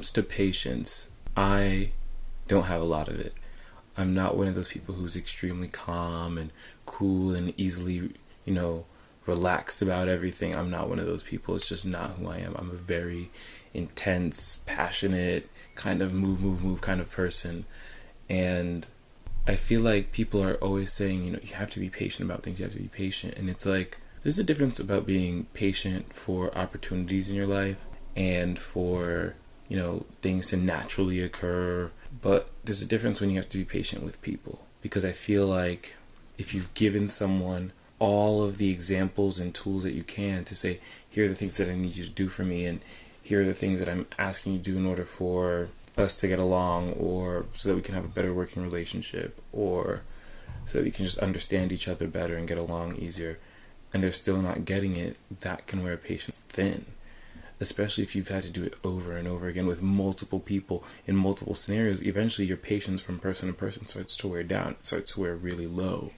comes to patience, I don't have a lot of it. I'm not one of those people who's extremely calm and cool and easily, relaxed about everything. I'm not one of those people. It's just not who I am. I'm a very intense, passionate, kind of move kind of person. And I feel like people are always saying, you have to be patient about things. You have to be patient. And it's like, there's a difference about being patient for opportunities in your life and for, things to naturally occur. But there's a difference when you have to be patient with people. Because I feel like if you've given someone all of the examples and tools that you can to say, here are the things that I need you to do for me, and here are the things that I'm asking you to do in order for us to get along, or so that we can have a better working relationship, or so that we can just understand each other better and get along easier, and they're still not getting it, that can wear patience thin. Especially if you've had to do it over and over again with multiple people in multiple scenarios. Eventually your patience from person to person starts to wear down. It starts to wear really low.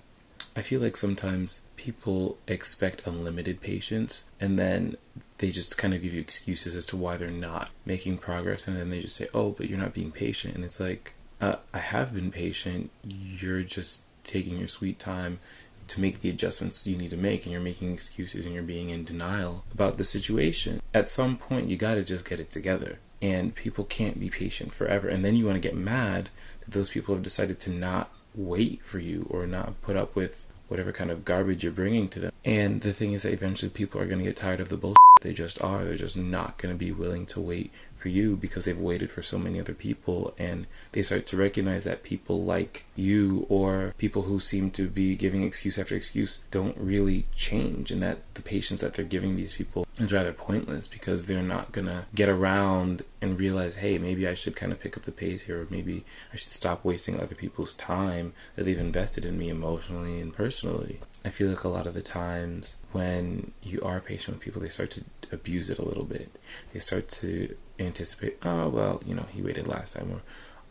I feel like sometimes people expect unlimited patience, and then they just kind of give you excuses as to why they're not making progress, and then they just say, oh, but you're not being patient. And it's like, I have been patient. You're just taking your sweet time to make the adjustments you need to make, and you're making excuses and you're being in denial about the situation. At some point, you got to just get it together. And people can't be patient forever. And then you want to get mad that those people have decided to not wait for you or not put up with whatever kind of garbage you're bringing to them. And the thing is that eventually people are going to get tired of the bullshit. They just are. They're just not going to be willing to wait for you because they've waited for so many other people, and they start to recognize that people like you or people who seem to be giving excuse after excuse don't really change, and that the patience that they're giving these people is rather pointless because they're not going to get around and realize, hey, maybe I should kind of pick up the pace here, or maybe I should stop wasting other people's time that they've invested in me emotionally and personally. I feel like a lot of the times when you are patient with people, they start to abuse it a little bit. They start to anticipate, oh, well, he waited last time, or,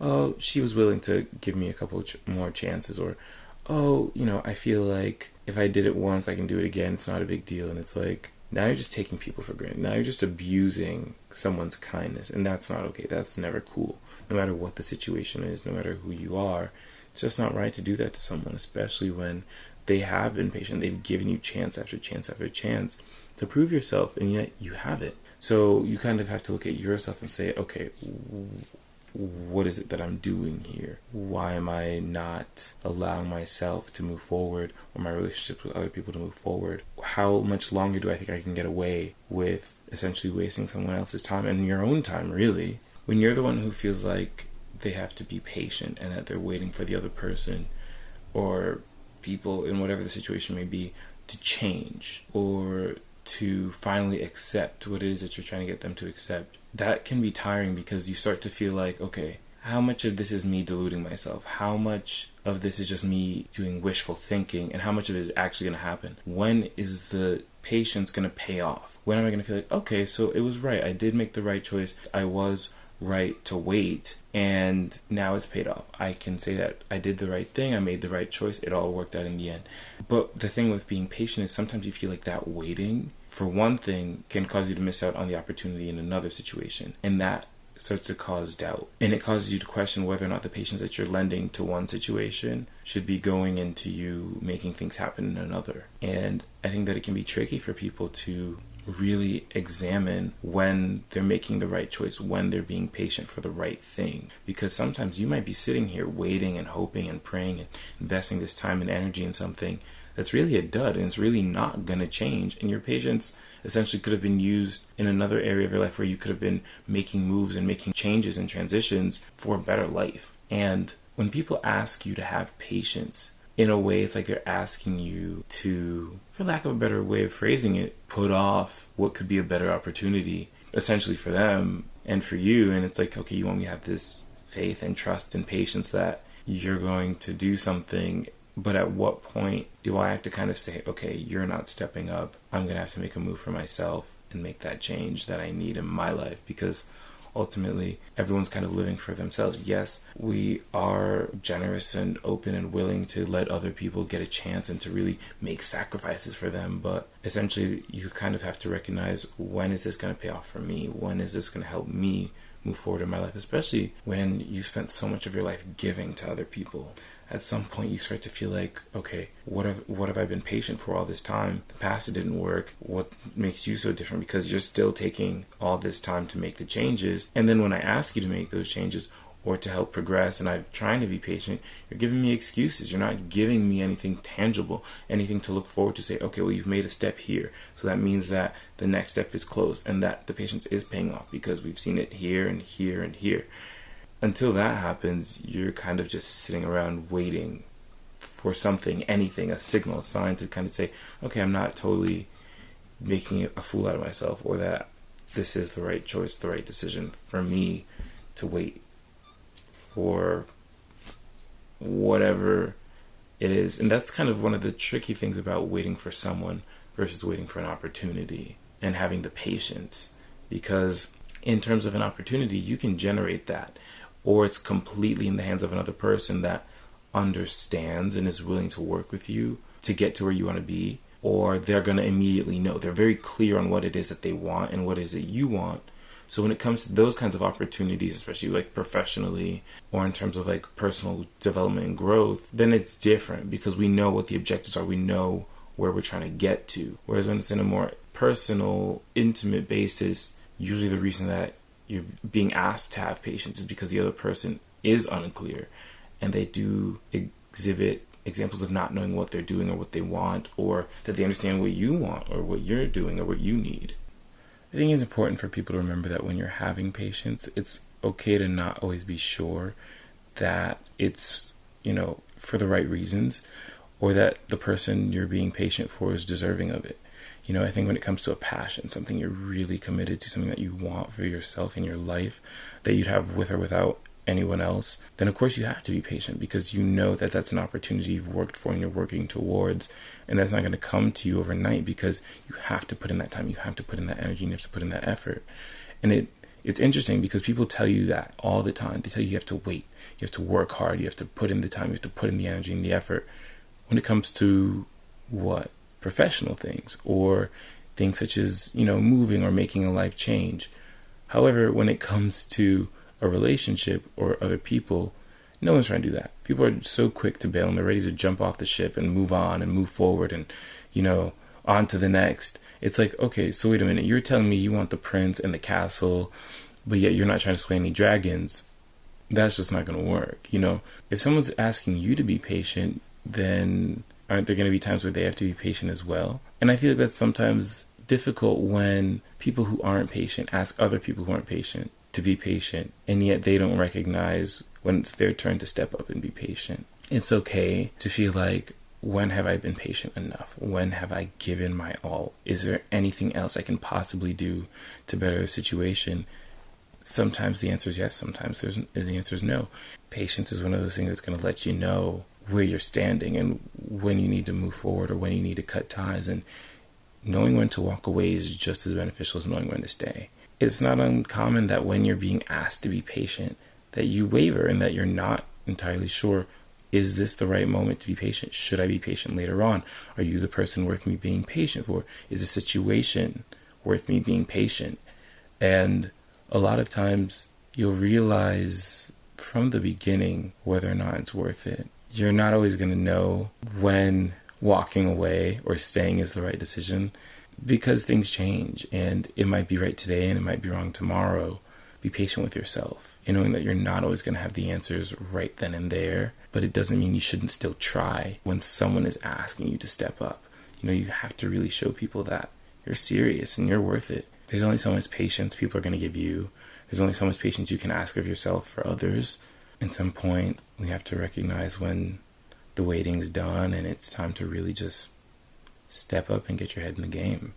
oh, she was willing to give me a couple more chances, or, oh, I feel like if I did it once, I can do it again. It's not a big deal. And it's like, now you're just taking people for granted. Now you're just abusing someone's kindness, and that's not okay. That's never cool. No matter what the situation is, no matter who you are, it's just not right to do that to someone, especially when they have been patient. They've given you chance after chance after chance to prove yourself, and yet you haven't. So you kind of have to look at yourself and say, okay, what is it that I'm doing here? Why am I not allowing myself to move forward, or my relationships with other people to move forward? How much longer do I think I can get away with essentially wasting someone else's time, and your own time, really? When you're the one who feels like they have to be patient and that they're waiting for the other person or people in whatever the situation may be to change or to finally accept what it is that you're trying to get them to accept, that can be tiring because you start to feel like, okay, how much of this is me deluding myself? How much of this is just me doing wishful thinking? And how much of it is actually going to happen? When is the patience going to pay off? When am I going to feel like, okay, so it was right. I did make the right choice. I was right to wait, and now it's paid off. I can say that I did the right thing. I made the right choice. It all worked out in the end. But the thing with being patient is sometimes you feel like that waiting for one thing can cause you to miss out on the opportunity in another situation, and that starts to cause doubt, and it causes you to question whether or not the patience that you're lending to one situation should be going into you making things happen in another. And I think that it can be tricky for people to really examine when they're making the right choice, when they're being patient for the right thing. Because sometimes you might be sitting here waiting and hoping and praying and investing this time and energy in something that's really a dud, and it's really not going to change. And your patience essentially could have been used in another area of your life where you could have been making moves and making changes and transitions for a better life. And when people ask you to have patience, in a way, it's like they're asking you to, for lack of a better way of phrasing it, put off what could be a better opportunity, essentially for them and for you. And it's like, okay, you want me to have this faith and trust and patience that you're going to do something, but at what point do I have to kind of say, okay, you're not stepping up. I'm going to have to make a move for myself and make that change that I need in my life, because ultimately, everyone's kind of living for themselves. Yes, we are generous and open and willing to let other people get a chance and to really make sacrifices for them. But essentially, you kind of have to recognize, when is this going to pay off for me? When is this going to help me move forward in my life, especially when you spent so much of your life giving to other people. At some point you start to feel like, okay, what have I been patient for all this time? The past, it didn't work. What makes you so different? Because you're still taking all this time to make the changes. And then when I ask you to make those changes or to help progress, and I'm trying to be patient, you're giving me excuses. You're not giving me anything tangible, anything to look forward to, say, okay, well, you've made a step here. So that means that the next step is closed and that the patience is paying off because we've seen it here and here and here. Until that happens, you're kind of just sitting around waiting for something, anything, a signal, a sign to kind of say, okay, I'm not totally making a fool out of myself, or that this is the right choice, the right decision for me to wait for whatever it is. And that's kind of one of the tricky things about waiting for someone versus waiting for an opportunity and having the patience. Because in terms of an opportunity, you can generate that, or it's completely in the hands of another person that understands and is willing to work with you to get to where you want to be, or they're going to immediately know. They're very clear on what it is that they want and what it is that you want. So when it comes to those kinds of opportunities, especially like professionally or in terms of like personal development and growth, then it's different because we know what the objectives are. We know where we're trying to get to. Whereas when it's in a more personal, intimate basis, usually the reason that you're being asked to have patience is because the other person is unclear and they do exhibit examples of not knowing what they're doing or what they want, or that they understand what you want or what you're doing or what you need. I think it's important for people to remember that when you're having patience, it's okay to not always be sure that it's, for the right reasons, or that the person you're being patient for is deserving of it. I think when it comes to a passion, something you're really committed to, something that you want for yourself in your life, that you'd have with or without anyone else, then of course you have to be patient because you know that that's an opportunity you've worked for and you're working towards, and that's not going to come to you overnight because you have to put in that time, you have to put in that energy, and you have to put in that effort. And it's interesting because people tell you that all the time. They tell you have to wait, you have to work hard, you have to put in the time, you have to put in the energy and the effort. When it comes to what? Professional things or things such as, moving or making a life change. However, when it comes to a relationship or other people, no one's trying to do that. People are so quick to bail and they're ready to jump off the ship and move on and move forward and, on to the next. It's like, okay, so wait a minute. You're telling me you want the prince and the castle, but yet you're not trying to slay any dragons. That's just not going to work. If someone's asking you to be patient, then aren't there going to be times where they have to be patient as well? And I feel like that's sometimes difficult when people who aren't patient ask other people who aren't patient to be patient, and yet they don't recognize when it's their turn to step up and be patient. It's okay to feel like, when have I been patient enough? When have I given my all? Is there anything else I can possibly do to better the situation? Sometimes the answer is yes, sometimes the answer is no. Patience is one of those things that's going to let you know where you're standing and when you need to move forward or when you need to cut ties, and knowing when to walk away is just as beneficial as knowing when to stay. It's not uncommon that when you're being asked to be patient, that you waver and that you're not entirely sure, is this the right moment to be patient? Should I be patient later on? Are you the person worth me being patient for? Is the situation worth me being patient? And a lot of times you'll realize from the beginning whether or not it's worth it. You're not always going to know when walking away or staying is the right decision because things change and it might be right today and it might be wrong tomorrow. Be patient with yourself and knowing that you're not always going to have the answers right then and there, but it doesn't mean you shouldn't still try when someone is asking you to step up. You have to really show people that you're serious and you're worth it. There's only so much patience people are going to give you. There's only so much patience you can ask of yourself for others. At some point, we have to recognize when the waiting's done and it's time to really just step up and get your head in the game.